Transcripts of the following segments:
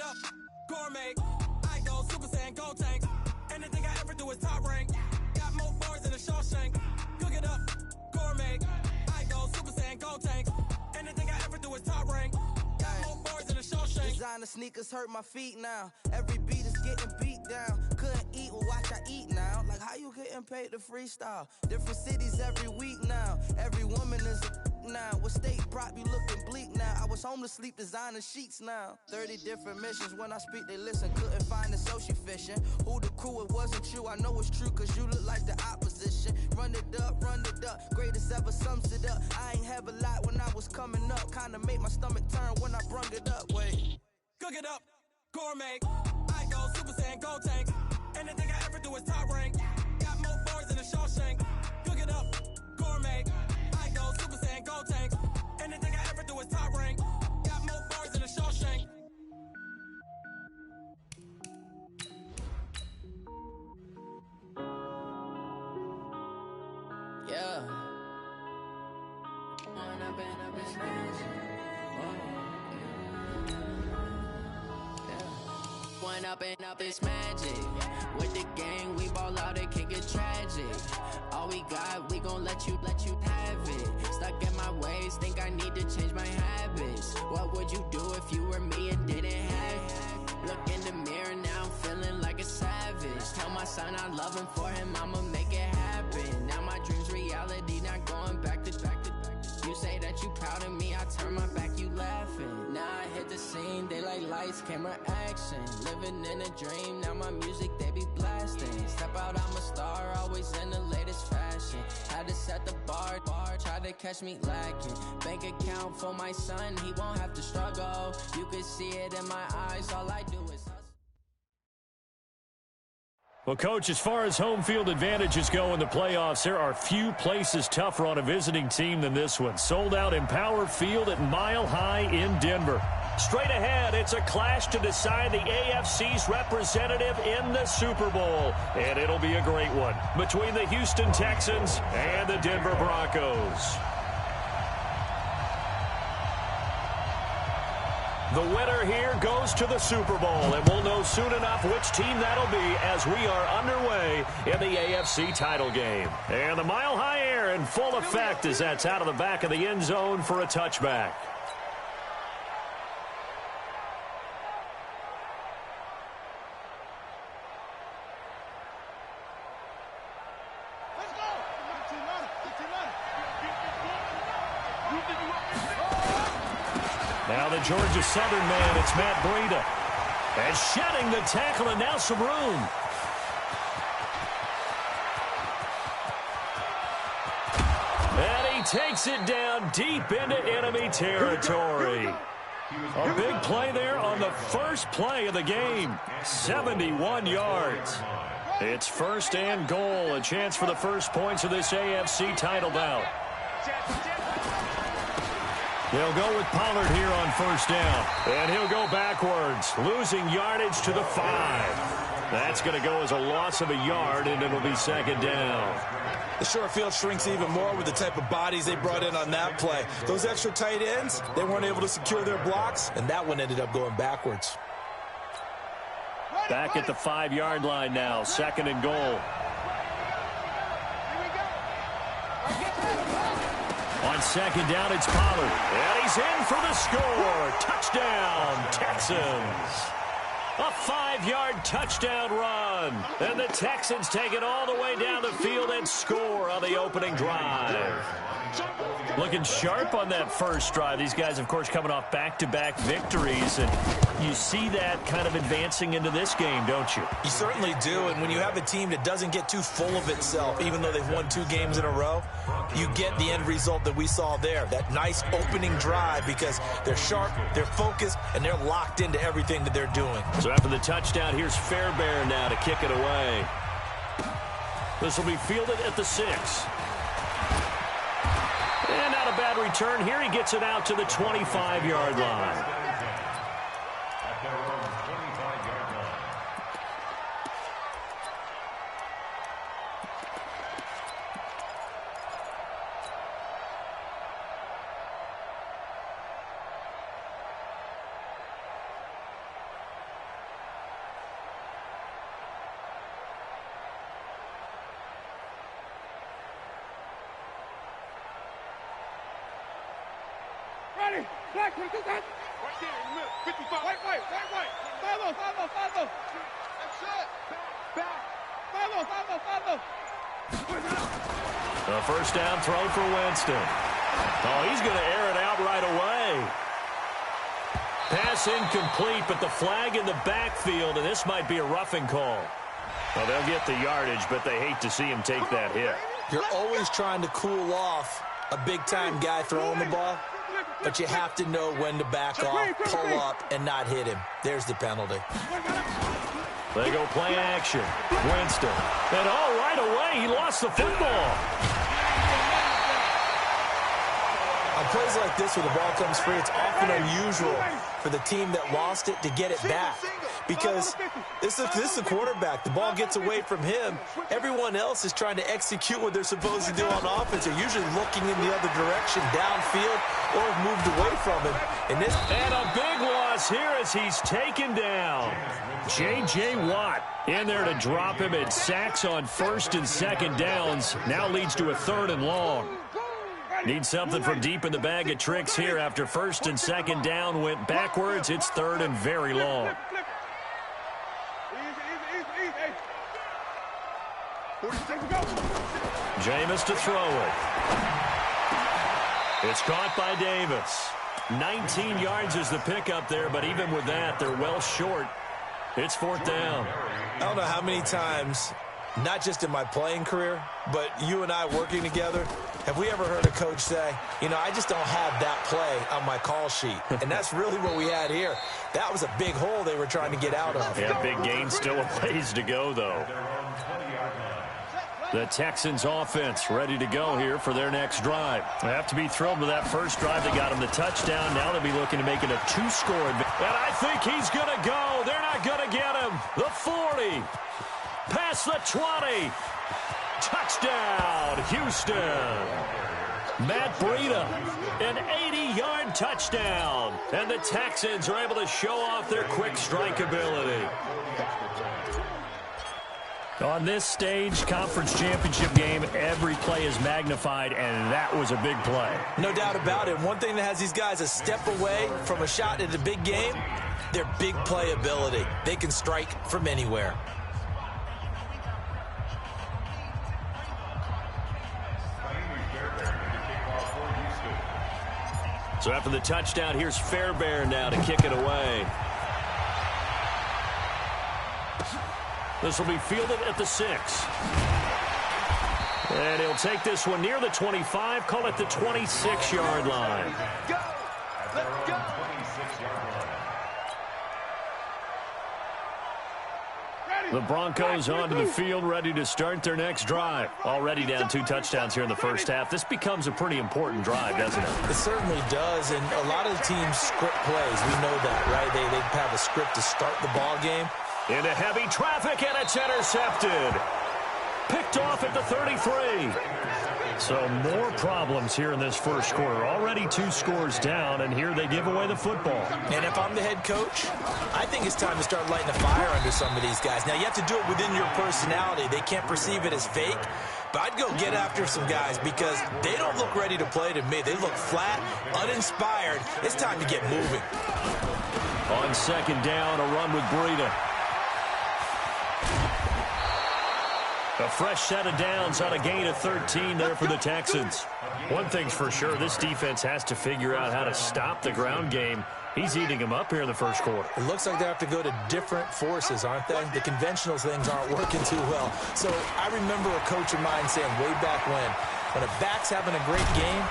up, gourmet. I go Super Saiyan, go tank. Anything I ever do is top rank. Got more bars than a Shawshank. Cook it up, gourmet. I go Super Saiyan, go tank. Anything I ever do is top rank. Got more bars than a Shawshank. Designer sneakers hurt my feet now. Every beat is getting beat down. Couldn't eat, well watch I eat now. Like how you getting paid to freestyle? Different cities every week now. Every woman is a now. What state prop you looking bleak now? I was home to sleep designer sheets now. 30 different missions. When I speak they listen. Couldn't find it so she fishing. Who the crew, it wasn't you. I know it's true cause you look like the opposition. Run it up, greatest ever sums it up. I ain't have a lot when I was coming up. Kinda made my stomach turn when I brung it up. Wait. Cook it up, gourmet. I go Super Saiyan, go tank. Anything I ever do is top rank. Got more bars than a Shawshank. Cook it up, gourmet. I go Super Saiyan, go tank. Anything I ever do is top rank. Got more bars than a Shawshank. Yeah. One up and up is magic. With the gang, we ball out, it can get tragic. All we got, we gon' let you have it. Stuck in my ways, think I need to change my habits. What would you do if you were me and didn't have it? Look in the mirror, now I'm feeling like a savage. Tell my son I love him, for him I'ma make it happen. Now my dream's reality, not going back to. You say that you proud of me, I turn my back, you laughing. Now I hit the scene, they like lights, camera, action. Living in a dream, now my music, they be blasting. Step out, I'm a star, always in the latest fashion. Had to set the bar, try to catch me lacking. Bank account for my son, he won't have to struggle. You can see it in my eyes, all I do is hustle. Well, Coach, as far as home field advantages go in the playoffs, there are few places tougher on a visiting team than this one. Sold out Empower Field at Mile High in Denver. Straight ahead, it's a clash to decide the AFC's representative in the Super Bowl. And it'll be a great one between the Houston Texans and the Denver Broncos. The winner here goes to the Super Bowl, and we'll know soon enough which team that'll be as we are underway in the AFC title game. And the Mile High air in full effect as that's out of the back of the end zone for a touchback. Now the Georgia Southern man, it's Matt Breida. And shedding the tackle, and now some room. And he takes it down deep into enemy territory. A big play there on the first play of the game. 71 yards. It's first and goal. A chance for the first points of this AFC title bout. They'll go with Pollard here on first down. And he'll go backwards, losing yardage to the 5. That's going to go as a loss of a yard, and it'll be second down. The short field shrinks even more with the type of bodies they brought in on that play. Those extra tight ends, they weren't able to secure their blocks, and that one ended up going backwards. Back at the 5-yard line now, second and goal. On second down, it's Pollard. And he's in for the score. Touchdown, Texans. A 5-yard touchdown run. And the Texans take it all the way down the field and score on the opening drive. Looking sharp on that first drive. These guys, of course, coming off back-to-back victories. And you see that kind of advancing into this game, don't you? You certainly do. And when you have a team that doesn't get too full of itself, even though they've won 2 games in a row, you get the end result that we saw there. That nice opening drive because they're sharp, they're focused, and they're locked into everything that they're doing. So after the touchdown, here's Fairbairn now to kick it away. This will be fielded at the 6. And not a bad return here. He gets it out to the 25-yard line. A first down throw for Winston. Oh, he's going to air it out right away. Pass incomplete, but the flag in the backfield, and this might be a roughing call. Well, they'll get the yardage, but they hate to see him take that hit. You're always trying to cool off a big-time guy throwing the ball, but you have to know when to back off, pull up, and not hit him. There's the penalty. They go play action. Winston. And right away, he lost the football. On plays like this where the ball comes free, it's often unusual for the team that lost it to get it back. Because this is the quarterback. The ball gets away from him. Everyone else is trying to execute what they're supposed to do on offense. They're usually looking in the other direction, downfield, or have moved away from him. And a big loss here as he's taken down. J.J. Watt in there to drop him at sacks on first and second downs. Now leads to a 3rd and long. Need something from deep in the bag of tricks here after first and second down went backwards. It's 3rd and very long. Jameis to throw it. It's caught by Davis. 19 yards is the pickup there, but even with that, they're well short. It's 4th down. I don't know how many times, not just in my playing career, but you and I working together, have we ever heard a coach say, I just don't have that play on my call sheet. And that's really what we had here. That was a big hole they were trying to get out of. Yeah, big gain, still a ways to go, though. The Texans offense ready to go here for their next drive. They have to be thrilled with that first drive that got them the touchdown. Now they'll be looking to make it a 2-score advantage. And I think he's going to go. They're not going to get him. The 40. Past the 20. Touchdown, Houston. Matt Breida, an 80-yard touchdown. And the Texans are able to show off their quick strike ability. On this stage, conference championship game, every play is magnified, and that was a big play. No doubt about it. One thing that has these guys a step away from a shot at a big game, their big play ability. They can strike from anywhere. So after the touchdown, here's Fairbairn now to kick it away. This will be fielded at the 6. And he'll take this one near the 25, call it the 26-yard line. Go! Let's go! The Broncos onto the field, ready to start their next drive. Already down 2 touchdowns here in the first half. This becomes a pretty important drive, doesn't it? It certainly does, and a lot of the teams script plays. We know that, right? They have a script to start the ball game. Into heavy traffic, and it's intercepted. Picked off at the 33. So more problems here in this first quarter. Already 2 scores down, and here they give away the football. And if I'm the head coach, I think it's time to start lighting a fire under some of these guys. Now, you have to do it within your personality. They can't perceive it as fake. But I'd go get after some guys because they don't look ready to play to me. They look flat, uninspired. It's time to get moving. On second down, a run with Breida. A fresh set of downs on a gain of 13 there for the Texans. One thing's for sure, this defense has to figure out how to stop the ground game. He's eating them up here in the first quarter. It looks like they have to go to different forces, aren't they? The conventional things aren't working too well. So I remember a coach of mine saying way back when a back's having a great game,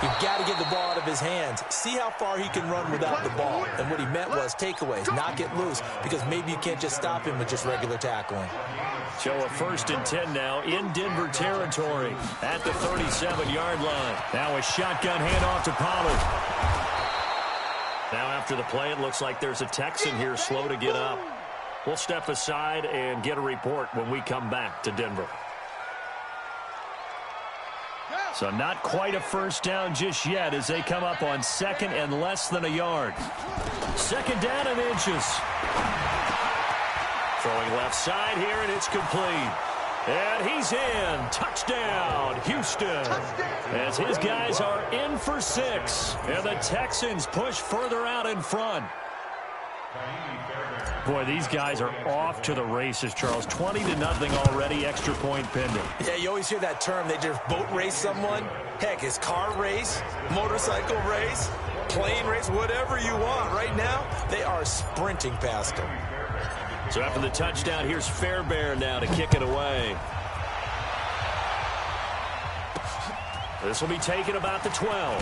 you've got to get the ball out of his hands. See how far he can run without the ball. And what he meant was takeaways, knock it loose, because maybe you can't just stop him with just regular tackling. So a 1st and 10 now in Denver territory at the 37-yard line. Now a shotgun handoff to Pollard. Now after the play, it looks like there's a Texan here slow to get up. We'll step aside and get a report when we come back to Denver. So not quite a first down just yet as they come up on 2nd and less than a yard. 2nd down and inches. Throwing left side here, and it's complete. And he's in. Touchdown, Houston. As his guys are in for 6. And the Texans push further out in front. Boy, these guys are off to the races, Charles. 20-0 already, extra point pending. Yeah, you always hear that term. They just boat race someone. Heck, it's car race, motorcycle race, plane race, whatever you want. Right now, they are sprinting past them. So after the touchdown, here's Fairbairn now to kick it away. This will be taken about the 12.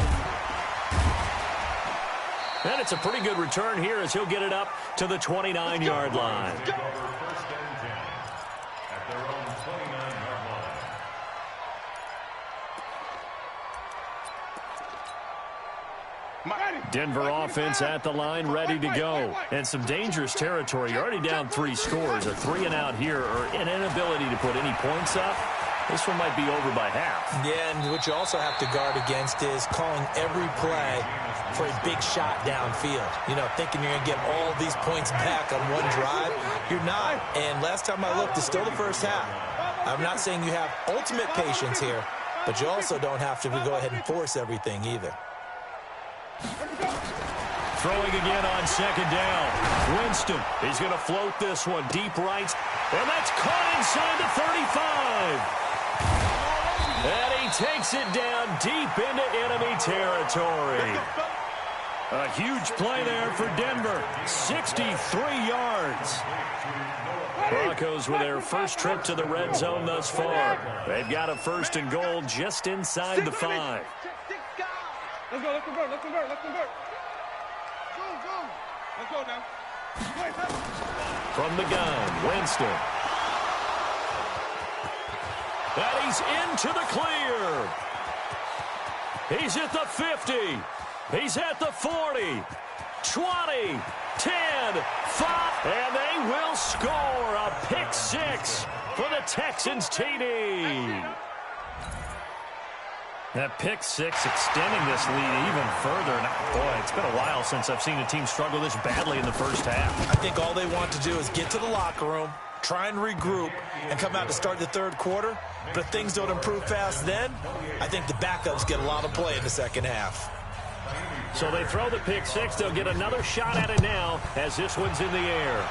And it's a pretty good return here as he'll get it up to the 29-yard line. Denver offense at the line, ready to go. And some dangerous territory. You're already down 3 scores. A 3-and-out here, or an inability to put any points up. This one might be over by half. Yeah, and what you also have to guard against is calling every play for a big shot downfield. You know, thinking you're going to get all these points back on one drive. You're not. And last time I looked, it's still the first half. I'm not saying you have ultimate patience here, but you also don't have to go ahead and force everything either. Throwing again on 2nd down. Winston, he's going to float this one deep right. And that's caught inside the 35. And he takes it down deep into enemy territory. A huge play there for Denver. 63 yards. Broncos with their first trip to the red zone thus far. They've got a 1st and goal just inside the 5. Let's go, let's convert, let's convert, let's convert. Go, go. Let's go now. From the gun, Winston. And he's into the clear. He's at the 50. He's at the 40. 20, 10, 5. And they will score a pick 6 for the Texans TD. That pick 6 extending this lead even further. And boy, it's been a while since I've seen a team struggle this badly in the first half. I think all they want to do is get to the locker room, try and regroup, and come out to start the 3rd quarter. But if things don't improve fast then, I think the backups get a lot of play in the 2nd half. So they throw the pick 6. They'll get another shot at it now as this one's in the air.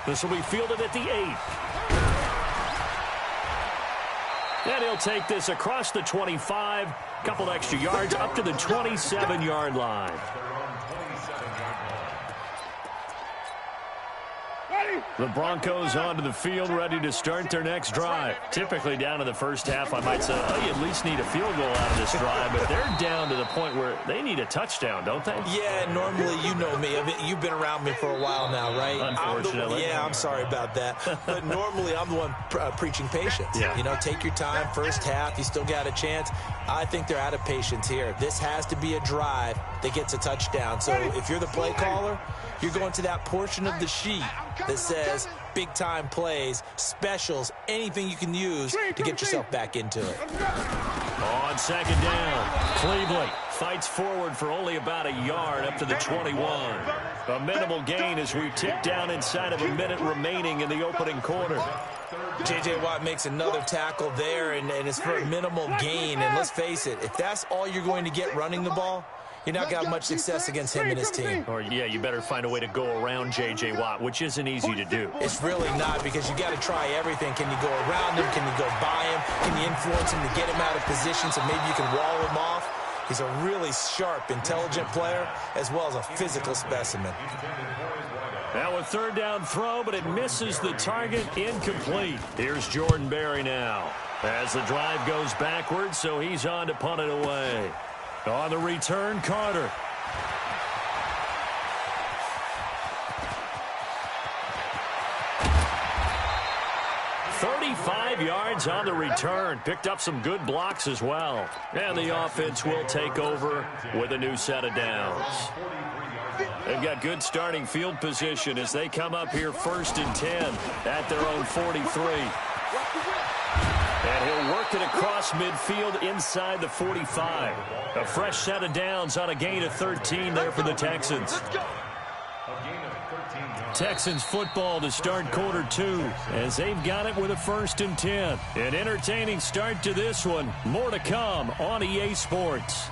This will be fielded at the 8. And he'll take this across the 25, couple extra yards up to the 27-yard line. The Broncos onto the field, ready to start their next drive. Typically down in the first half, I might say, oh, you at least need a field goal out of this drive. But they're down to the point where they need a touchdown, don't they? Yeah, normally, you know me. I mean, you've been around me for a while now, right? Unfortunately. I'm sorry about that. But normally, I'm the one preaching patience. Yeah. You know, take your time, first half, you still got a chance. I think they're out of patience here. This has to be a drive that gets a touchdown. So if you're the play caller, you're going to that portion of the sheet that says big-time plays, specials, anything you can use to get yourself back into it. On 2nd down, Cleveland fights forward for only about a yard up to the 21. A minimal gain as we tick down inside of a minute remaining in the opening quarter. J.J. Watt makes another tackle there, and it's for a minimal gain. And let's face it, if that's all you're going to get running the ball, you're not going to have much success against him and his team. Or, yeah, you better find a way to go around J.J. Watt, which isn't easy to do. It's really not, because you got to try everything. Can you go around him? Can you go by him? Can you influence him to get him out of position so maybe you can wall him off? He's a really sharp, intelligent player, as well as a physical specimen. Now a 3rd down throw, but it misses the target. Incomplete. Here's Jordan Berry now. As the drive goes backwards, so he's on to punt it away. On the return, Carter. Yards on the return. Picked up some good blocks as well. And the offense will take over with a new set of downs. They've got good starting field position as they come up here 1st and 10 at their own 43. And he'll work it across midfield inside the 45. A fresh set of downs on a gain of 13 there for the Texans. Texans football to start quarter 2 as they've got it with a 1st and 10. An entertaining start to this one. More to come on EA Sports.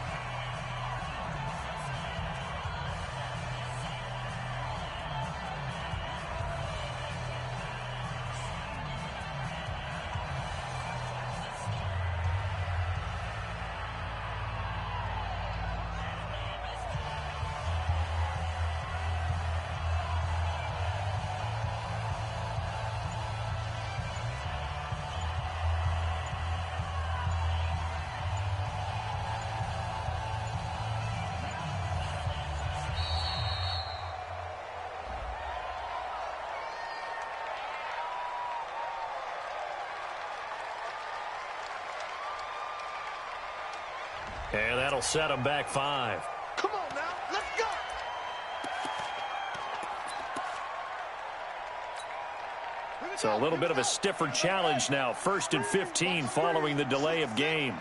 And that'll set them back 5. Come on now, let's go. So a little bit of a stiffer challenge now. 1st and 15 following the delay of game.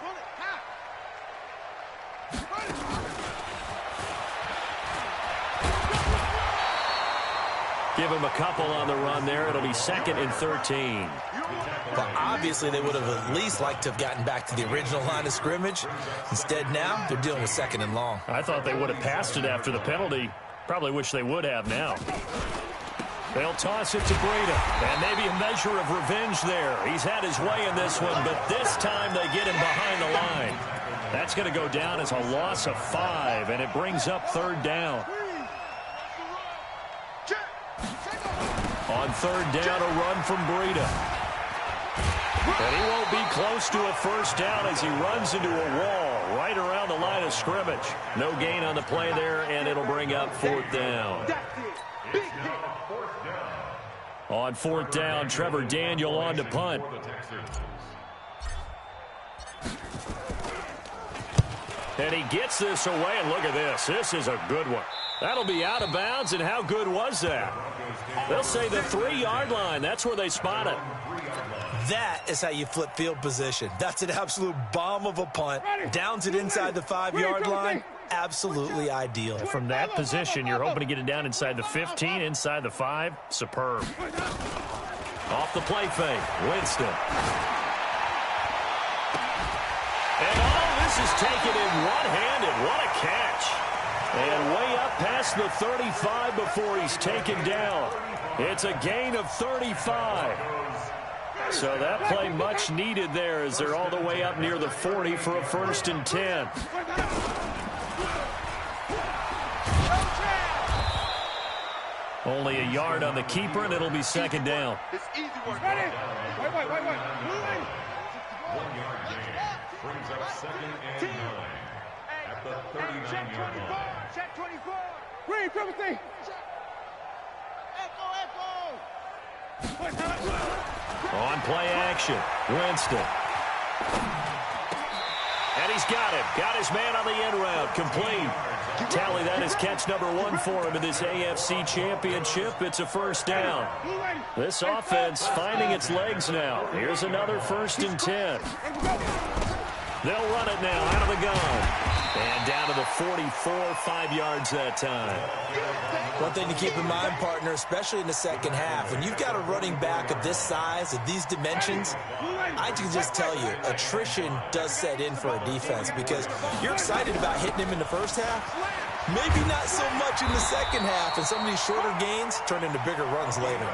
Give him a couple on the run there. It'll be 2nd and 13. Well, obviously, they would have at least liked to have gotten back to the original line of scrimmage. Instead, now, they're dealing with 2nd and long. I thought they would have passed it after the penalty. Probably wish they would have now. They'll toss it to Breida. And maybe a measure of revenge there. He's had his way in this one, but this time they get him behind the line. That's going to go down as a loss of 5, and it brings up 3rd down. On 3rd down, a run from Breida. And he won't be close to a 1st down as he runs into a wall right around the line of scrimmage. No gain on the play there, and it'll bring up 4th down. On 4th down, Trevor Daniel on to punt. And he gets this away, and look at this. This is a good one. That'll be out of bounds, and how good was that? They'll say the 3-yard line. That's where they spot it. That is how you flip field position. That's an absolute bomb of a punt. Downs it inside the 5-yard line. Absolutely ideal. From that position, you're hoping to get it down inside the 15, inside the 5. Superb. Off the play fake, Winston. And all this is taken in one-handed. What a catch. And way up past the 35 before he's taken down. It's a gain of 35. So that play much needed there as they're all the way up near the 40 for a 1st and 10. Only a yard on the keeper, and it'll be 2nd down. It's easy work. Ready? Wait. 1 yard gain brings up 2nd and 9 at the 39-yard line. Check 24. Green, triple T. On play action, Winston. And he's got him. Got his man on the end route. Complete. Tally, that is catch number 1 for him in this AFC Championship. It's a 1st down. This offense finding its legs now. Here's another 1st and 10. They'll run it now out of the gun. And down to the 44, 5 yards that time. One thing to keep in mind, partner, especially in the second half, when you've got a running back of this size, of these dimensions, I can just tell you, attrition does set in for a defense because you're excited about hitting him in the first half. Maybe not so much in the second half, and some of these shorter gains turn into bigger runs later.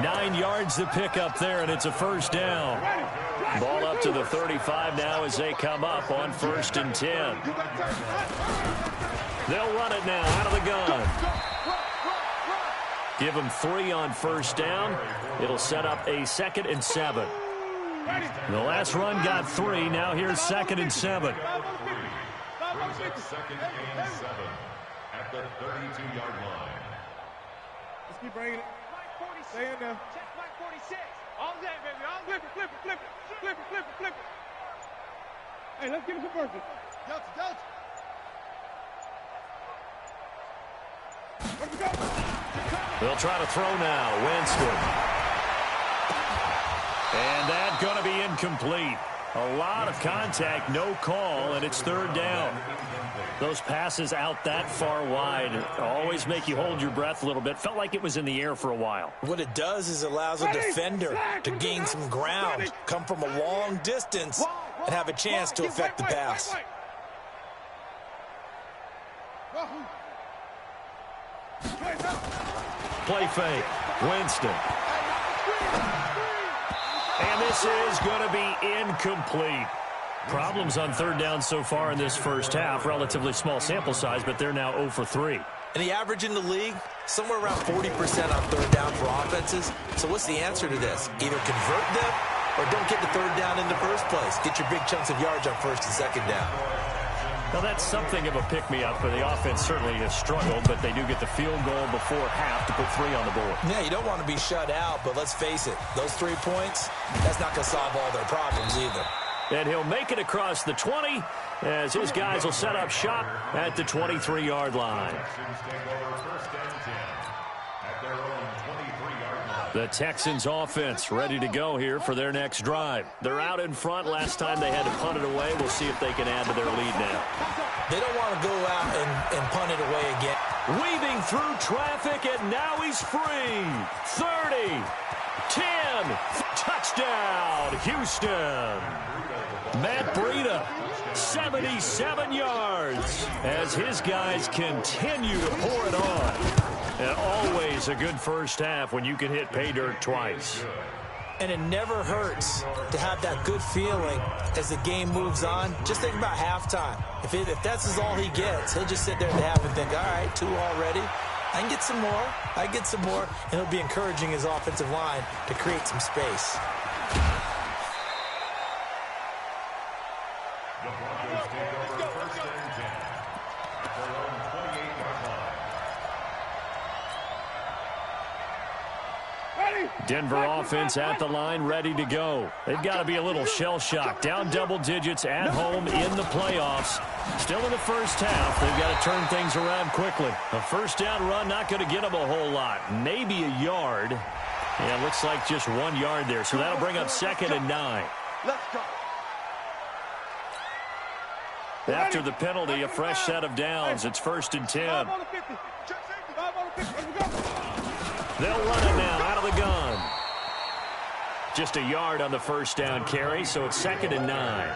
9 yards to pick up there, and it's a 1st down. Ball up to the 35 now as they come up on 1st and 10. They'll run it now out of the gun. Give them 3 on 1st down. It'll set up a 2nd and 7. The last run got 3. Now here's 2nd and 7. Brings up 2nd and 7 at the 32-yard line. Let's keep bringing it. Stay in there. Check Mike 46. All day, baby. All flip it. Hey, let's give it some verses. Delta. Where'd we go? They'll try to throw now. Winston. And that's going to be incomplete. A lot of contact, no call, and it's third down. Those passes out that far wide always make you hold your breath a little bit. Felt like it was in the air for a while. What it does is allows a defender to gain some ground, come from a long distance, and have a chance to affect the pass. Play fake. Winston. And this is going to be incomplete. Problems on third down so far in this first half. Relatively small sample size, but they're now 0 for 3. And the average in the league, somewhere around 40% on third down for offenses. So what's the answer to this? Either convert them or don't get the third down in the first place. Get your big chunks of yards on first and second down. Now, that's something of a pick-me-up for the offense. Certainly has struggled, but they do get the field goal before half to put 3 on the board. Yeah, you don't want to be shut out, but let's face it, those 3 points, that's not going to solve all their problems either. And he'll make it across the 20 as his guys will set up shop at the 23-yard line. The Texans offense ready to go here for their next drive. They're out in front. Last time they had to punt it away. We'll see if they can add to their lead now. They don't want to go out and punt it away again. Weaving through traffic, and now he's free. 30, 10, touchdown, Houston. Matt Breida, 77 yards as his guys continue to pour it on. And always a good first half when you can hit pay dirt twice. And it never hurts to have that good feeling as the game moves on. Just think about halftime. If that's all he gets, he'll just sit there at the half and think, all right, 2 already. I can get some more. I can get some more. And he'll be encouraging his offensive line to create some space. Denver offense at the line, ready to go. They've got to be a little shell-shocked. Down double digits at home in the playoffs. Still in the first half. They've got to turn things around quickly. A first down run, not going to get them a whole lot. Maybe a yard. Yeah, looks like just 1 yard there. So that'll bring up 2nd and 9. Let's go. After the penalty, a fresh set of downs. It's 1st and 10. They'll run it now out of the gun. Just a yard on the first down carry, so it's 2nd and 9.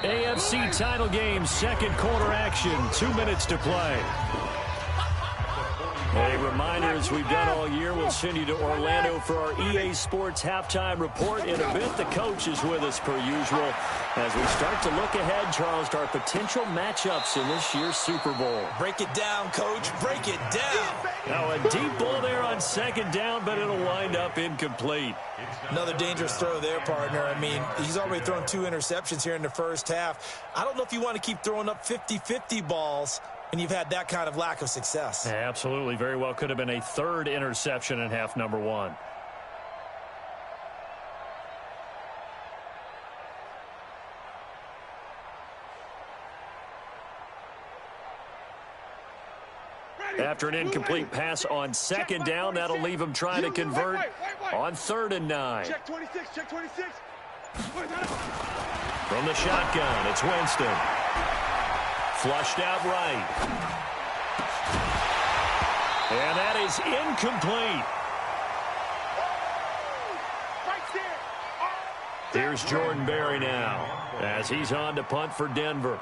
AFC title game, second quarter action, 2 minutes to play. A reminder, as we've done all year, we'll send you to Orlando for our EA Sports halftime report. In a bit, the coach is with us per usual as we start to look ahead, Charles, to our potential matchups in this year's Super Bowl. Break it down, Coach. Break it down. Now, a deep ball there on 2nd down, but it'll wind up incomplete. Another dangerous throw there, partner. I mean, he's already thrown 2 interceptions here in the first half. I don't know if you want to keep throwing up 50-50 balls when you've had that kind of lack of success. Yeah, absolutely. Very well could have been a 3rd interception in half number 1. After an incomplete pass on 2nd down, that'll leave him trying to convert on 3rd and 9. Check 26, check 26. From the shotgun, it's Winston. Flushed out right. And that is incomplete. Here's Jordan Berry now as he's on to punt for Denver.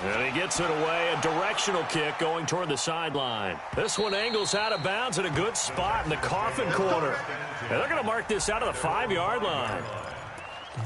And he gets it away, a directional kick going toward the sideline. This one angles out of bounds at a good spot in the coffin corner. And they're going to mark this out of the 5-yard line.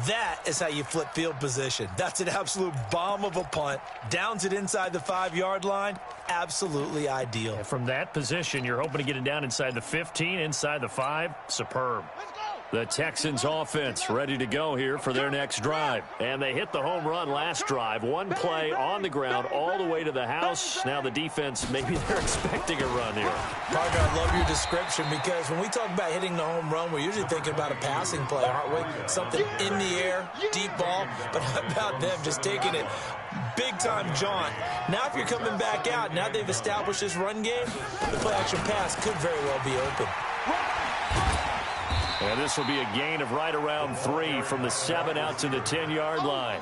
That is how you flip field position. That's an absolute bomb of a punt. Downs it inside the 5-yard line. Absolutely ideal. And from that position, you're hoping to get it down inside the 15, inside the 5. Superb. Let's go. The Texans offense ready to go here for their next drive. And they hit the home run last drive. One play on the ground all the way to the house. Now the defense, maybe they're expecting a run here. Parker, I love your description because when we talk about hitting the home run, we're usually thinking about a passing play, aren't we? Something in the air, deep ball. But how about them just taking it big-time jaunt? Now if you're coming back out, now they've established this run game, the play-action pass could very well be open. And this will be a gain of right around 3 from the 7 out to the 10-yard line.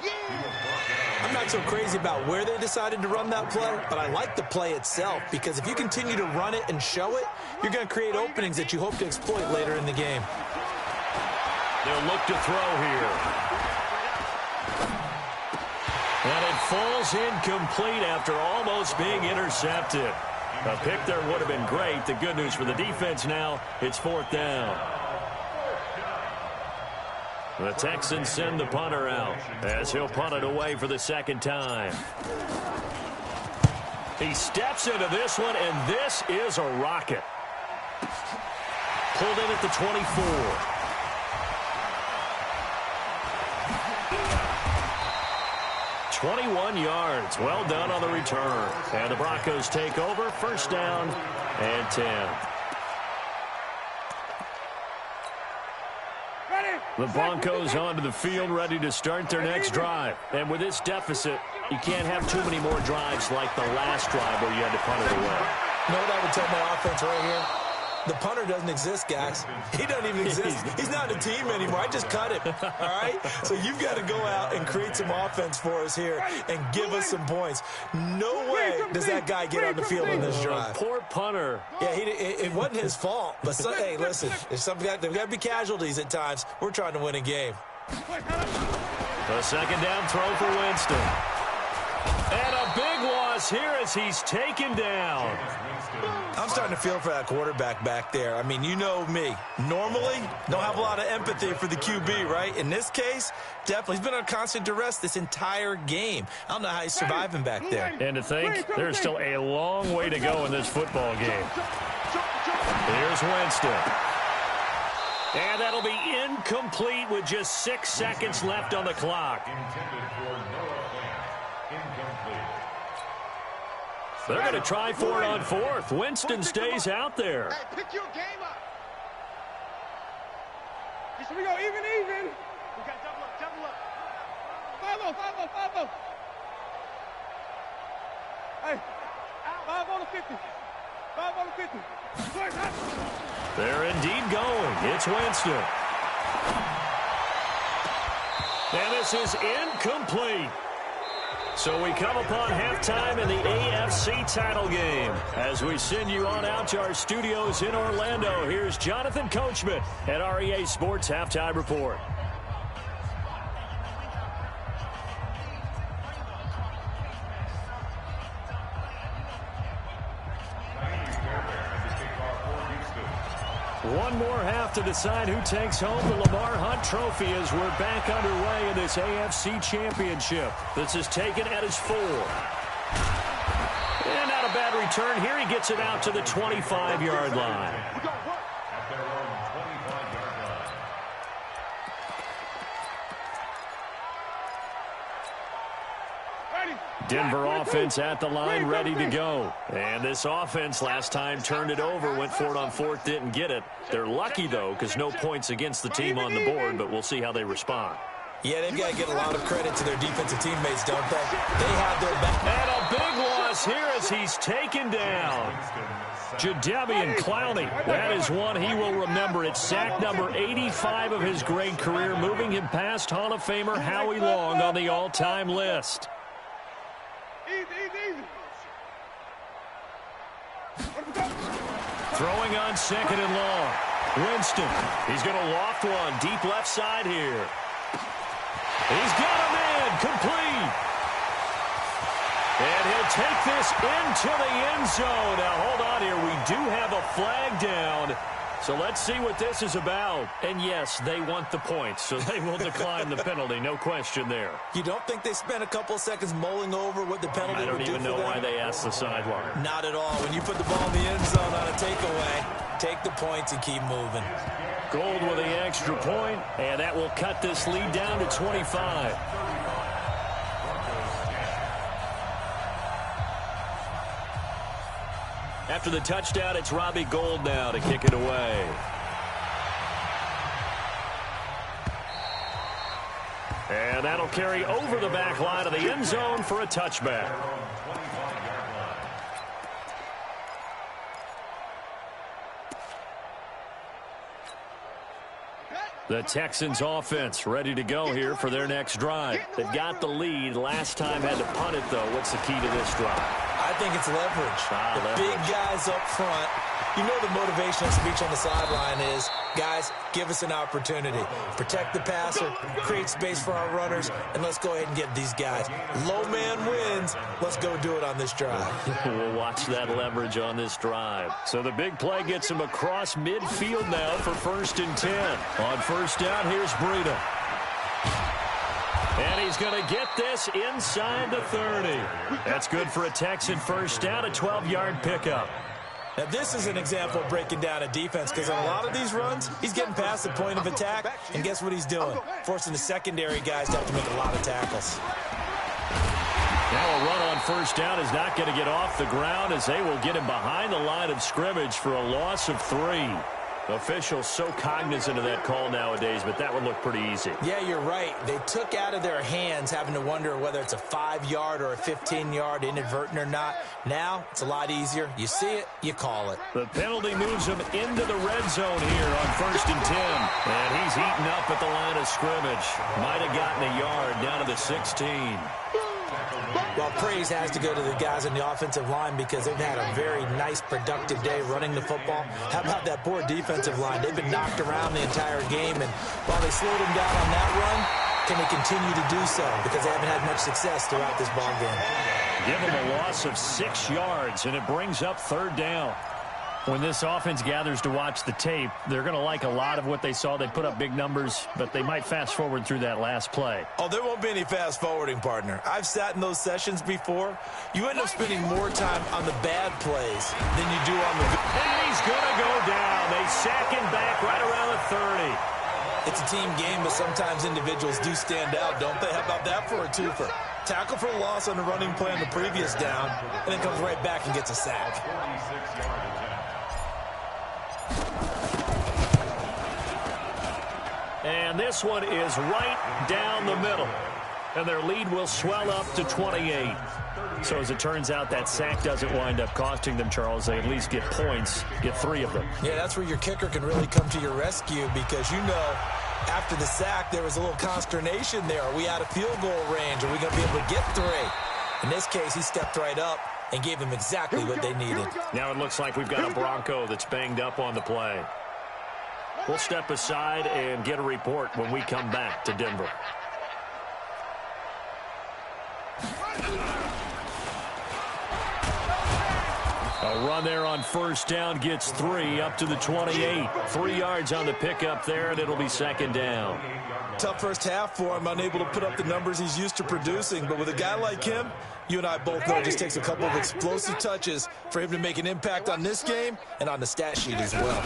I'm not so crazy about where they decided to run that play, but I like the play itself because if you continue to run it and show it, you're going to create openings that you hope to exploit later in the game. They'll look to throw here. And it falls incomplete after almost being intercepted. A pick there would have been great. The good news for the defense now, it's 4th down. The Texans send the punter out as he'll punt it away for the 2nd time. He steps into this one, and this is a rocket. Pulled in at the 24. "21 yards. Well done on the return. And the Broncos take over. 1st down and 10. The Broncos onto the field, ready to start their next drive. And with this deficit, you can't have too many more drives like the last drive where you had to punt it away. You know what I would tell my offense right here? The punter doesn't exist, guys. He doesn't even exist. He's not a team anymore. I just cut him, all right? So you've got to go out and create some offense for us here and give us some points. No way does that guy get on the field in this drive. Poor punter. Yeah, it wasn't his fault. But, hey, listen, there's got to be casualties at times. We're trying to win a game. The 2nd down throw for Winston. And a big loss here as he's taken down. I'm starting to feel for that quarterback back there. I mean, you know me. Normally, don't have a lot of empathy for the QB, right? In this case, definitely. He's been on constant duress this entire game. I don't know how he's surviving back there. And to think, there's still a long way to go in this football game. Here's Winston. And that'll be incomplete with just 6 seconds left on the clock. They're going to try for it on 4th. Winston stays out there. Hey, pick your game up. Here we go, even. We got double up. 5-0. Hey, 5 on the 50. 5 on the 50. They're indeed going. It's Winston. And this is incomplete. So we come upon halftime in the AFC title game. As we send you on out to our studios in Orlando, here's Jonathan Coachman at REA Sports Halftime Report. One more half to decide who takes home the Lamar Hunt Trophy as we're back underway in this AFC Championship. This is taken at his 4. And not a bad return here. He gets it out to the 25-yard line. Denver offense at the line, ready to go. And this offense last time turned it over, went for it on 4th, didn't get it. They're lucky, though, because no points against the team on the board, but we'll see how they respond. Yeah, they've got to get a lot of credit to their defensive teammates, don't they? They have their back. And a big loss here as he's taken down. Jadeveon Clowney, that is one he will remember. It's sack number 85 of his great career, moving him past Hall of Famer Howie Long on the all-time list. Easy. Throwing on 2nd and long. Winston, he's going to loft one deep left side here. He's got him in, complete. And he'll take this into the end zone. Now, hold on here. We do have a flag down. So let's see what this is about. And, yes, they want the points, so they will decline the penalty. No question there. You don't think they spent a couple seconds mulling over what the penalty would do for them? I don't even know why they asked the sideline. Not at all. When you put the ball in the end zone on a takeaway, take the points and keep moving. Gold with the extra point, and that will cut this lead down to 25. After the touchdown, it's Robbie Gould now to kick it away. And that'll carry over the back line of the end zone for a touchback. The Texans offense ready to go here for their next drive. They've got the lead. Last time had to punt it, though. What's the key to this drive? I think it's leverage. The big guys up front. You know the motivational speech on the sideline is, guys, give us an opportunity. Protect the passer, create space for our runners, and let's go ahead and get these guys. Low man wins. Let's go do it on this drive. We'll watch that leverage on this drive. So the big play gets him across midfield now for 1st and 10. On first down, here's Breida. And he's going to get this inside the 30. That's good for a Texan first down, a 12-yard pickup. Now, this is an example of breaking down a defense because on a lot of these runs, he's getting past the point of attack, and guess what he's doing? Forcing the secondary guys to have to make a lot of tackles. Now a run on first down is not going to get off the ground as they will get him behind the line of scrimmage for a loss of 3. Officials so cognizant of that call nowadays, but that would look pretty easy. Yeah, you're right. They took out of their hands having to wonder whether it's a 5-yard or a 15-yard inadvertent or not. Now it's a lot easier. You see it, you call it. The penalty moves him into the red zone here on 1st and 10. And he's eaten up at the line of scrimmage. Might have gotten a yard down to the 16. Well, praise has to go to the guys on the offensive line because they've had a very nice, productive day running the football. How about that poor defensive line? They've been knocked around the entire game, and while they slowed them down on that run, can they continue to do so? Because they haven't had much success throughout this ball game. Give them a loss of 6 yards, and it brings up 3rd down. When this offense gathers to watch the tape, they're going to like a lot of what they saw. They put up big numbers, but they might fast forward through that last play. Oh, there won't be any fast forwarding, partner. I've sat in those sessions before. You end up spending more time on the bad plays than you do on the good. And he's going to go down. They sack him back right around the 30. It's a team game, but sometimes individuals do stand out, don't they? How about that for a twofer? Tackle for a loss on the running play on the previous down, and then comes right back and gets a sack. And this one is right down the middle. And their lead will swell up to 28. So as it turns out, that sack doesn't wind up costing them, Charles. They at least get points, get 3 of them. Yeah, that's where your kicker can really come to your rescue because, you know, after the sack, there was a little consternation there. Are we out of field goal range? Are we going to be able to get 3? In this case, he stepped right up and gave them exactly what they needed. Now it looks like we've got a Bronco that's banged up on the play. We'll step aside and get a report when we come back to Denver. A run there on first down gets 3 up to the 28. 3 yards on the pickup there, and it'll be 2nd down. Tough first half for him, unable to put up the numbers he's used to producing. But with a guy like him, you and I both know it just takes a couple of explosive touches for him to make an impact on this game and on the stat sheet as well.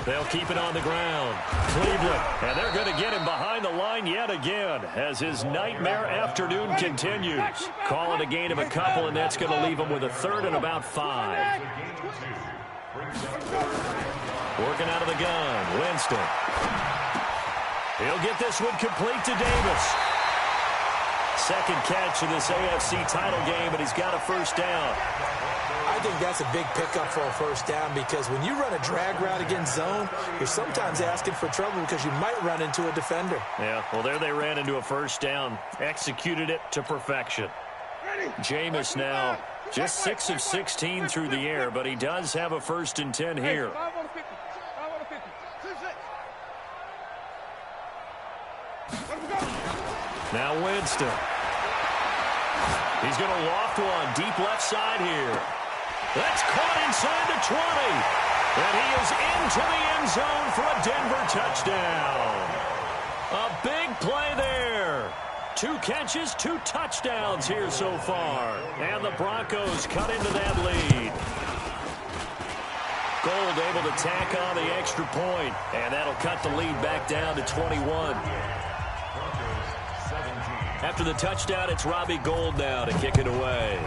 They'll keep it on the ground. Cleveland, and they're going to get him behind the line yet again as his nightmare afternoon continues. Calling a gain of a couple, and that's going to leave him with a 3rd and about 5. Working out of the gun, Winston. He'll get this one complete to Davis. 2nd catch of this AFC title game, and he's got a first down. I think that's a big pickup for a first down because when you run a drag route against zone, you're sometimes asking for trouble because you might run into a defender. Yeah, well, there they ran into a first down. Executed it to perfection. Jameis now just 6 of 16 through the air, but he does have a 1st and 10 here. Now Winston. He's going to loft one deep left side here. That's caught inside the 20. And he is into the end zone for a Denver touchdown. A big play there. 2 catches, 2 touchdowns here so far. And the Broncos cut into that lead. Gold able to tack on the extra point, and that'll cut the lead back down to 21. After the touchdown, it's Robbie Gould now to kick it away.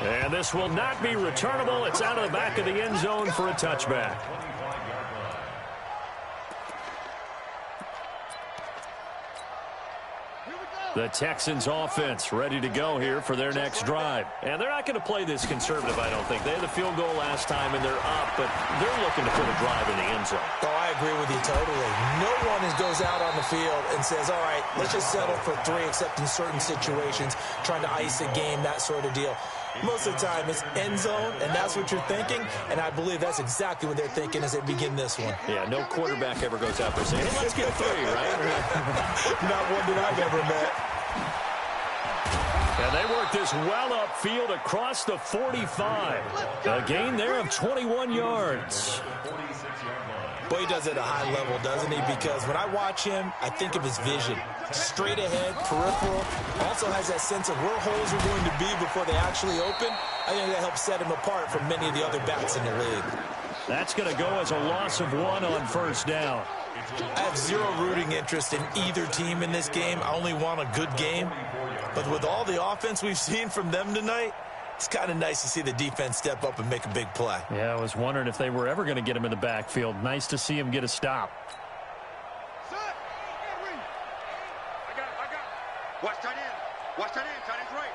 And this will not be returnable. It's out of the back of the end zone for a touchback. The Texans offense ready to go here for their next drive. And they're not going to play this conservative, I don't think. They had the field goal last time, and they're up, but they're looking to put a drive in the end zone. Oh, I agree with you totally. No one goes out on the field and says, all right, let's just settle for 3, except in certain situations, trying to ice a game, that sort of deal. Most of the time, it's end zone, and that's what you're thinking, and I believe that's exactly what they're thinking as they begin this one. Yeah, no quarterback ever goes out there saying, hey, let's get 3, right? Not one that I've ever met. And they work this well upfield across the 45. A gain there of 21 yards. Boy, he does it at a high level, doesn't he? Because when I watch him, I think of his vision. Straight ahead, peripheral. Also has that sense of where holes are going to be before they actually open. I think that helps set him apart from many of the other backs in the league. That's going to go as a loss of 1 on first down. I have zero rooting interest in either team in this game. I only want a good game. But with all the offense we've seen from them tonight, it's kind of nice to see the defense step up and make a big play. Yeah, I was wondering if they were ever going to get him in the backfield. Nice to see him get a stop. Watch tight end. Watch tight end. Tight end's right.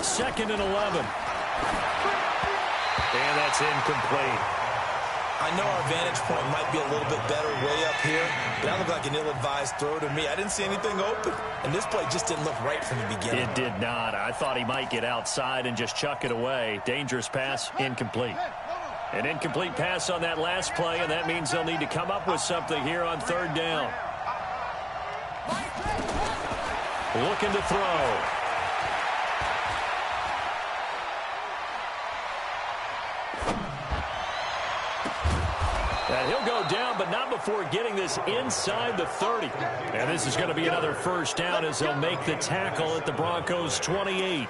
2nd and 11. And that's incomplete. I know our vantage point might be a little bit better way up here, but that looked like an ill-advised throw to me. I didn't see anything open, and this play just didn't look right from the beginning. It did not. I thought he might get outside and just chuck it away. Dangerous pass, incomplete. An incomplete pass on that last play, and that means they'll need to come up with something here on 3rd down. Looking to throw. And he'll go down, but not before getting this inside the 30. And this is going to be another first down as they'll make the tackle at the Broncos' 28.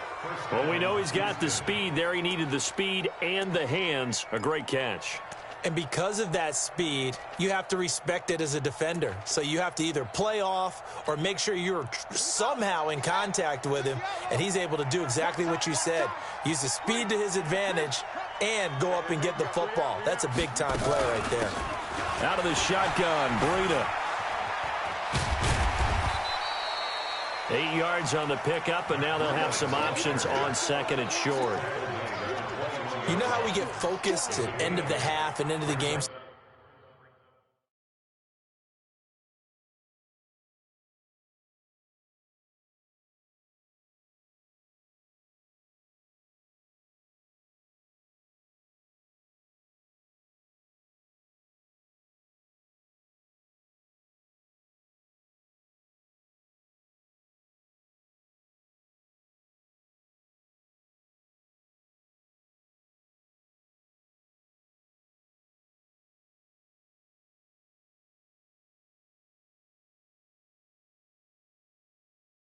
Well, we know he's got the speed there. He needed the speed and the hands. A great catch. And because of that speed, you have to respect it as a defender. So you have to either play off or make sure you're somehow in contact with him. And he's able to do exactly what you said. Use the speed to his advantage and go up and get the football. That's a big-time play right there. Out of the shotgun, Breida. 8 yards on the pickup, and now they'll have some options on 2nd and short. You know how we get focused at end of the half and into the game?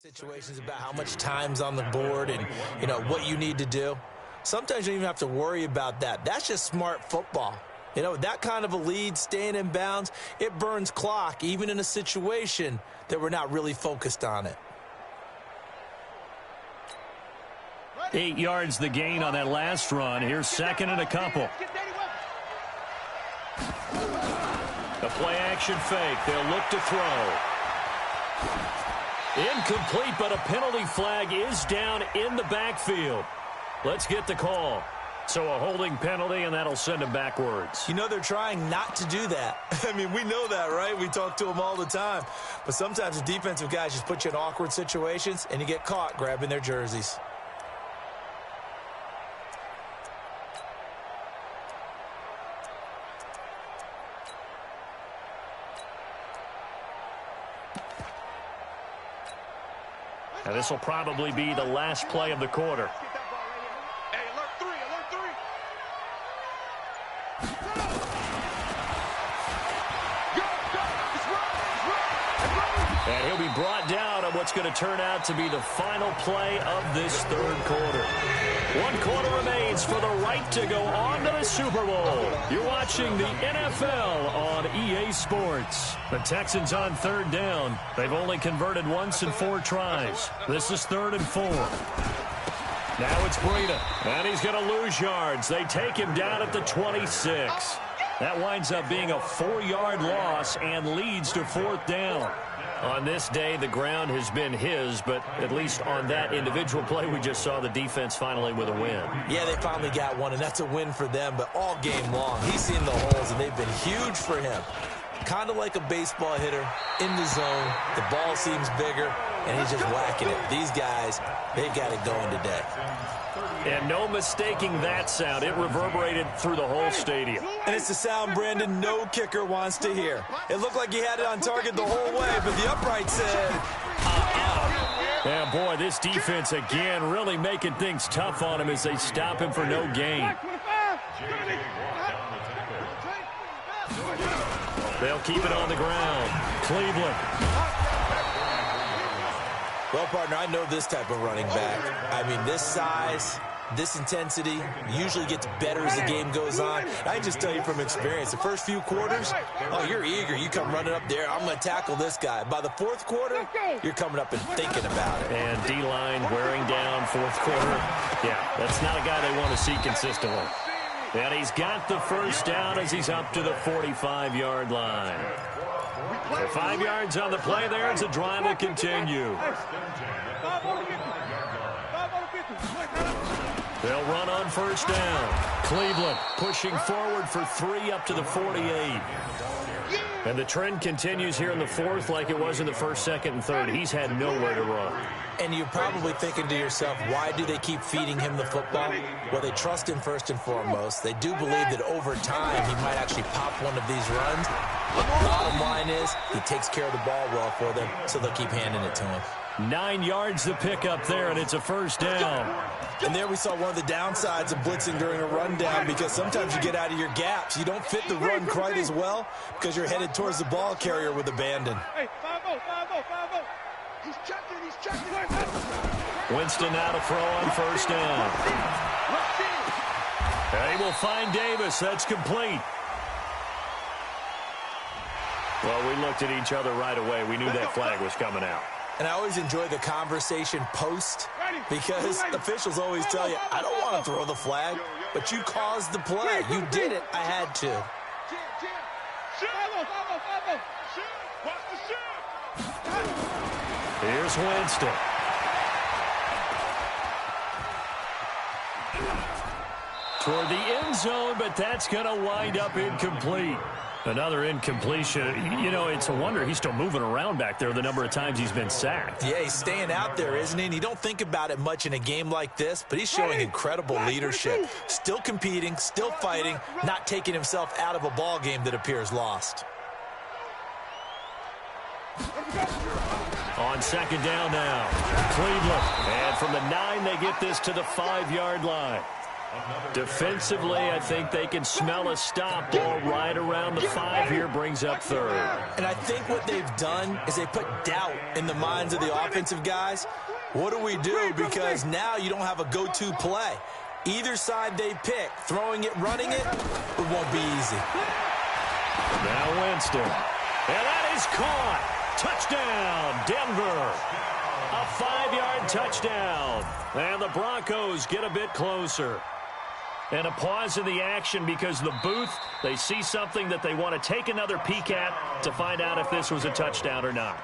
Situations about how much time's on the board and, you know, what you need to do. Sometimes you don't even have to worry about that. That's just smart football. You know, that kind of a lead, staying in bounds, it burns clock, even in a situation that we're not really focused on it. 8 yards the gain on that last run. Here's 2nd and a couple. The play-action fake. They'll look to throw. Incomplete, but a penalty flag is down in the backfield. Let's get the call. So a holding penalty, and that'll send him backwards. You know, they're trying not to do that. I mean, we know that, right? We talk to them all the time. But sometimes the defensive guys just put you in awkward situations, and you get caught grabbing their jerseys. And this will probably be the last play of the quarter. Hey, alert 3, alert 3. And he'll be brought down, and what's going to turn out to be the final play of this third quarter. 1 quarter remains for the right to go on to the Super Bowl. You're watching the NFL on EA Sports. The Texans on third down. They've only converted once in 4 tries. This is 3rd and 4. Now it's Breida, and he's going to lose yards. They take him down at the 26. That winds up being a 4-yard loss and leads to 4th down. On this day, the ground has been his, but at least on that individual play, we just saw the defense finally with a win. Yeah, they finally got one, and that's a win for them, but all game long, he's seen the holes, and they've been huge for him. Kind of like a baseball hitter in the zone. The ball seems bigger, and he's just whacking it. These guys, they got it going today. And no mistaking that sound. It reverberated through the whole stadium. And it's the sound, Brandon, no kicker wants to hear. It looked like he had it on target the whole way, but the upright said, Yeah, boy, this defense again really making things tough on him as they stop him for no gain. They'll keep it on the ground. Cleveland. Well, partner, I know this type of running back. I mean, this size, this intensity usually gets better as the game goes on. I can just tell you from experience, the first few quarters, oh, you're eager. You come running up there, I'm going to tackle this guy. By the 4th quarter, you're coming up and thinking about it. And D-line wearing down 4th quarter. Yeah, that's not a guy they want to see consistently. And he's got the first down as he's up to the 45-yard line. So 5 yards on the play there as the drive will continue. They'll run on first down. Cleveland pushing forward for 3 up to the 48. And the trend continues here in the 4th like it was in the 1st, 2nd, and 3rd. He's had nowhere to run. And you're probably thinking to yourself, why do they keep feeding him the football? Well, they trust him first and foremost. They do believe that over time he might actually pop one of these runs. Bottom line is he takes care of the ball well for them, so they'll keep handing it to him. 9 yards to pick up there, and it's a first down. And there we saw one of the downsides of blitzing during a rundown, because sometimes you get out of your gaps. You don't fit the run quite as well because you're headed towards the ball carrier with abandon. Hey, 5-0, 5-0, 5-0. He's checking. Winston now to throw on first down. They will find Davis. That's complete. Well, we looked at each other right away. We knew that flag was coming out. And I always enjoy the conversation post, because officials always tell you, I don't want to throw the flag, but you caused the play. You did it. I had to. Here's Winston. Toward the end zone, but that's going to wind up incomplete. Another incompletion. You know, it's a wonder he's still moving around back there the number of times he's been sacked. Yeah, he's staying out there, isn't he? And you don't think about it much in a game like this, but he's showing incredible leadership. Still competing, still fighting, not taking himself out of a ball game that appears lost. On second down now, Cleveland. And from the 9, they get this to the 5-yard line. Defensively, I think they can smell a stop ball right around the 5 here, brings up 3rd. And I think what they've done is they put doubt in the minds of the offensive guys. What do we do? Because now you don't have a go-to play. Either side they pick, throwing it, running it, it won't be easy. Now Winston. And that is caught. Touchdown, Denver. A 5-yard touchdown. And the Broncos get a bit closer. And a pause in the action because the booth, they see something that they want to take another peek at to find out if this was a touchdown or not.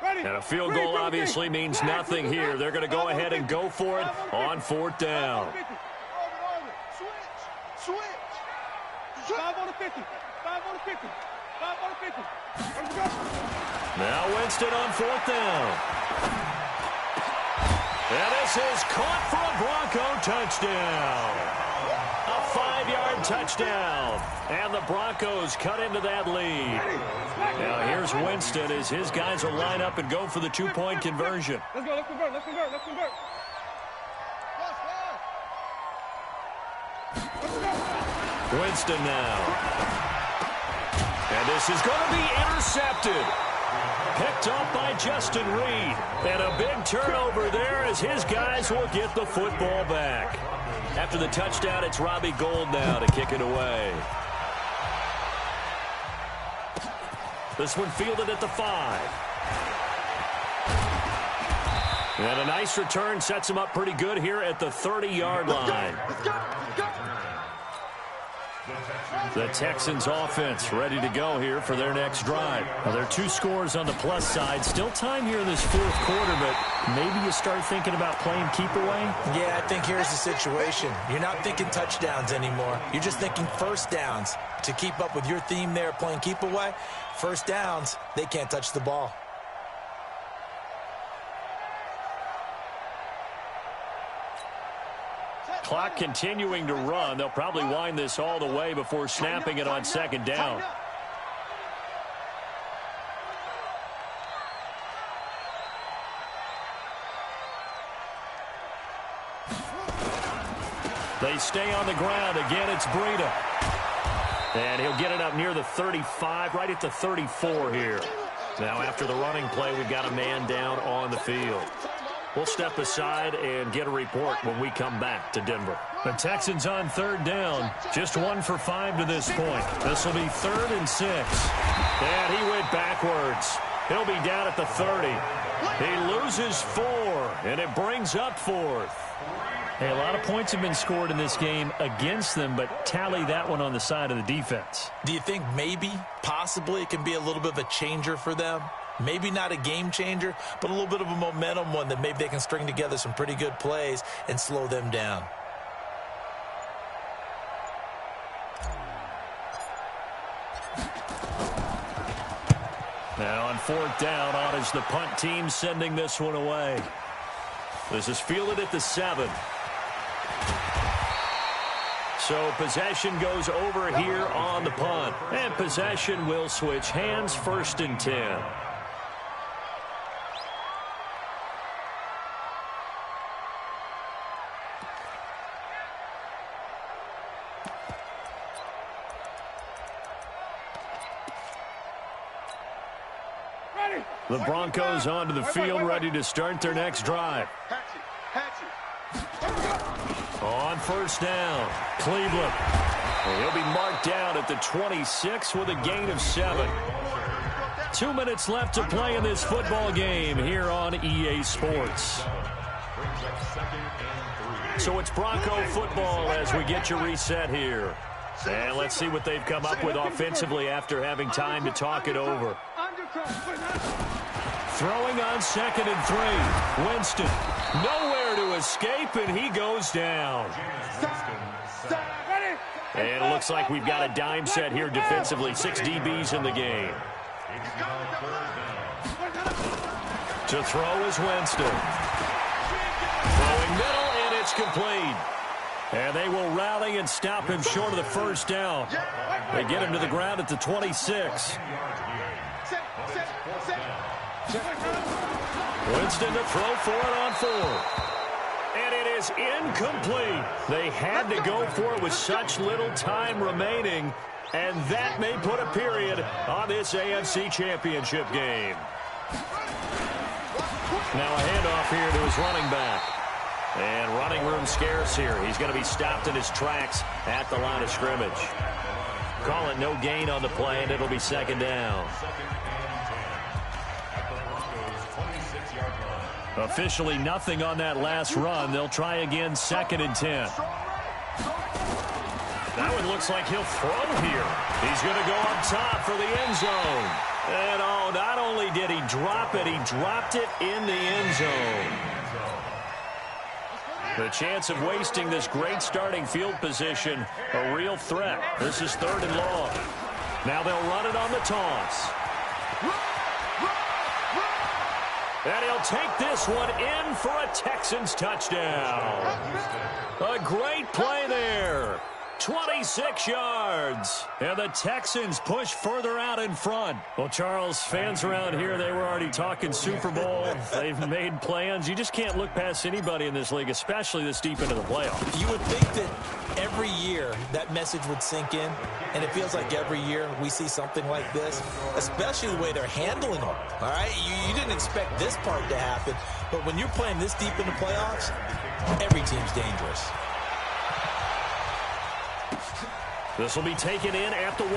And a field goal obviously means nothing here. They're going to go ahead and go for it on 4th down. Switch. 5 on the 50. 5 on the 50. 5 on the 50. Now Winston on 4th down. And this is caught for a Bronco touchdown. A 5-yard touchdown. And the Broncos cut into that lead. Now here's Winston as his guys will line up and go for the two-point conversion. Let's go, let's convert, let's convert, let's convert. Winston now. And this is going to be intercepted. Picked off by Justin Reed. And a big turnover there as his guys will get the football back. After the touchdown, it's Robbie Gould now to kick it away. This one fielded at the 5. And a nice return sets him up pretty good here at the 30-yard line. The Texans offense ready to go here for their next drive. Now, there are 2 scores on the plus side. Still time here in this fourth quarter, but maybe you start thinking about playing keep away? Yeah, I think here's the situation. You're not thinking touchdowns anymore. You're just thinking first downs. To keep up with your theme there, playing keep away, first downs, they can't touch the ball. Clock continuing to run. They'll probably wind this all the way before snapping it on second down. They stay on the ground. Again, it's Breida. And he'll get it up near the 35, right at the 34 here. Now, after the running play, we've got a man down on the field. We'll step aside and get a report when we come back to Denver. The Texans on third down. Just 1 for 5 to this point. This will be 3rd and 6. And he went backwards. He'll be down at the 30. He loses 4, and it brings up 4th. Hey, a lot of points have been scored in this game against them, but tally that one on the side of the defense. Do you think maybe, possibly, it can be a little bit of a changer for them? Maybe not a game changer, but a little bit of a momentum one that maybe they can string together some pretty good plays and slow them down. Now on 4th down, on is the punt team sending this one away. This is fielded at the 7. So possession goes over here on the punt. And possession will switch hands, 1st and 10. The Broncos onto the field, ready to start their next drive. On 1st down, Cleveland. He'll be marked down at the 26 with a gain of 7. 2 minutes left to play in this football game here on EA Sports. So it's Bronco football as we get you reset here. And let's see what they've come up with offensively after having time to talk it over. Throwing on 2nd and 3. Winston, nowhere to escape, and he goes down. And it looks like we've got a dime set here defensively. 6 DBs in the game. To throw is Winston. Throwing middle, and it's complete. And they will rally and stop him short of the 1st down. They get him to the ground at the 26. Winston to throw for it on 4th. And it is incomplete. They had to go for it with such little time remaining. And that may put a period on this AFC Championship game. Now a handoff here to his running back. And running room scarce here. He's going to be stopped in his tracks at the line of scrimmage. Call it no gain on the play, and it'll be 2nd down. Officially nothing on that last run. They'll try again, 2nd and 10. That one looks like he'll throw here. He's going to go up top for the end zone. And oh, not only did he drop it, he dropped it in the end zone. The chance of wasting this great starting field position, a real threat. This is 3rd and long. Now they'll run it on the toss. And he'll take this one in for a Texans touchdown. A great play there. 26 yards. And the Texans push further out in front. Well, Charles, fans around here, they were already talking Super Bowl. They've made plans. You just can't look past anybody in this league, especially this deep into the playoffs. You would think that every year that message would sink in, and it feels like every year we see something like this, especially the way they're handling them. All right, you didn't expect this part to happen, but when you're playing this deep in the playoffs, every team's dangerous. This will be taken in at the 1.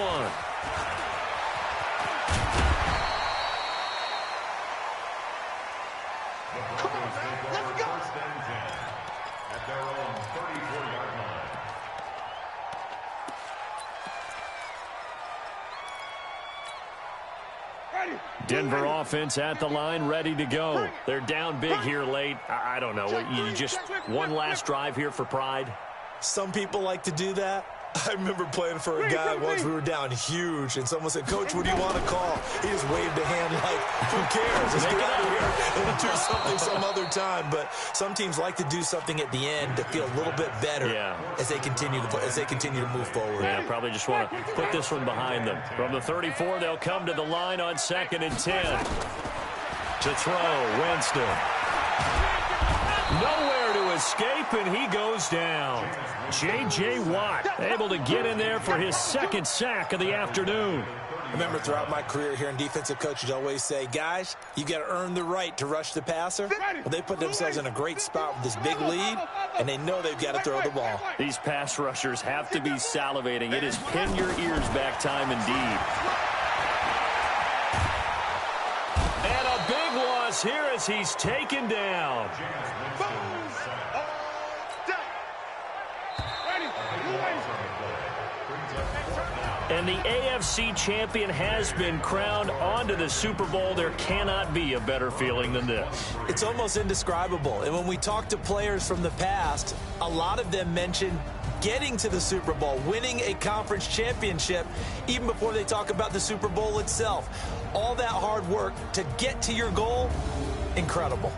Come on, man. Let's go. First and 10 at their own 34-yard line. Denver offense at the line, ready to go. They're down big here late. I don't know. You just one last drive here for pride? Some people like to do that. I remember playing for a guy once. We were down huge, and someone said, "Coach, what do you want to call?" He just waved a hand like, "Who cares? Let's get out of here and we'll do something some other time." But some teams like to do something at the end to feel a little bit better as they continue to move forward. Yeah, probably just want to put this one behind them. From the 34, they'll come to the line on 2nd and 10. To throw, Winston. Nowhere to escape, and he goes down. J.J. Watt able to get in there for his 2nd sack of the afternoon. I remember throughout my career here in defensive coaches always say, guys, you got to earn the right to rush the passer. Well, they put themselves in a great spot with this big lead, and they know they've got to throw the ball. These pass rushers have to be salivating. It is pin your ears back time indeed. And a big loss here as he's taken down. And the AFC champion has been crowned onto the Super Bowl. There cannot be a better feeling than this. It's almost indescribable. And when we talk to players from the past, a lot of them mention getting to the Super Bowl, winning a conference championship, even before they talk about the Super Bowl itself. All that hard work to get to your goal, incredible.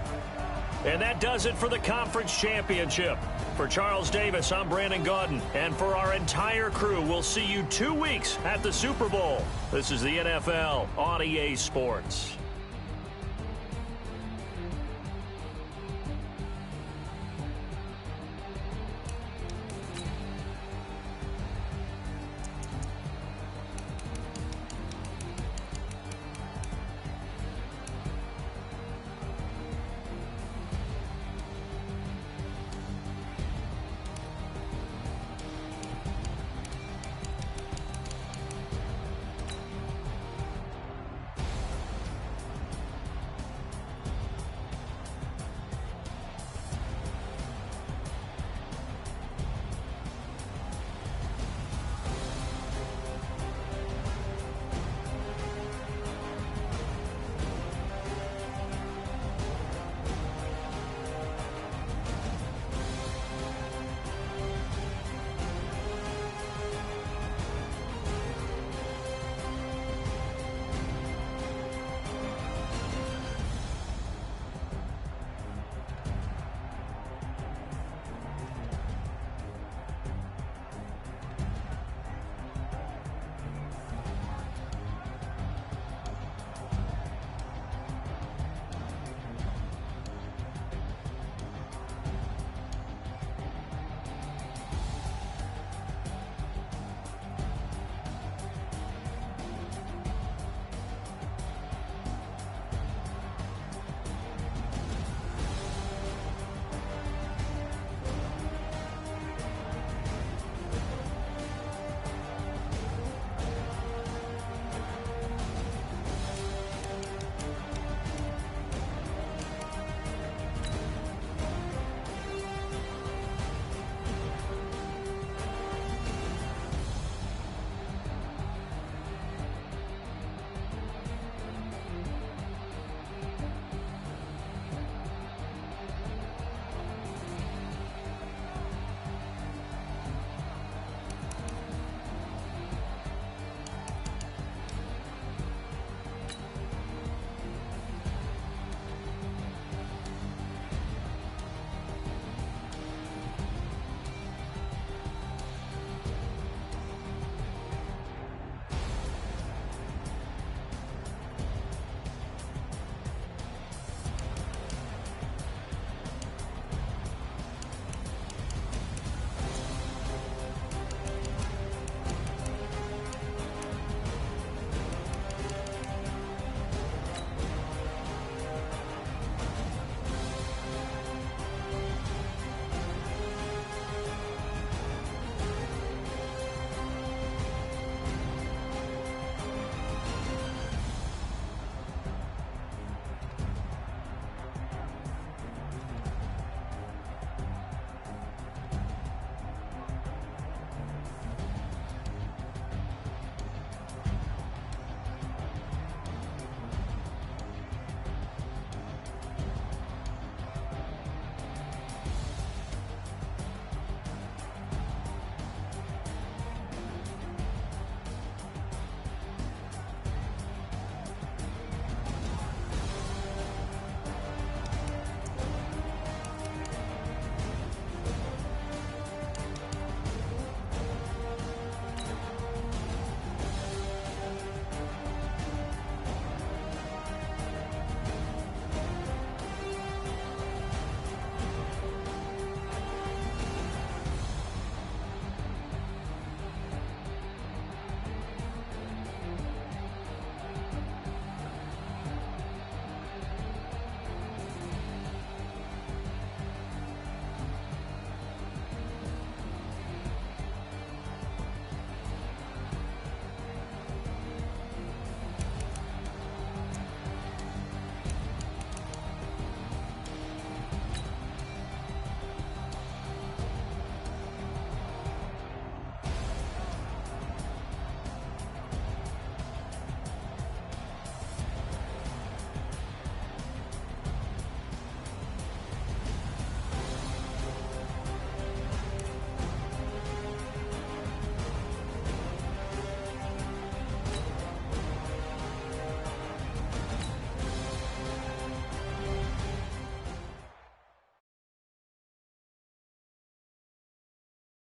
And that does it for the conference championship. For Charles Davis, I'm Brandon Gaudin. And for our entire crew, we'll see you 2 weeks at the Super Bowl. This is the NFL on EA Sports.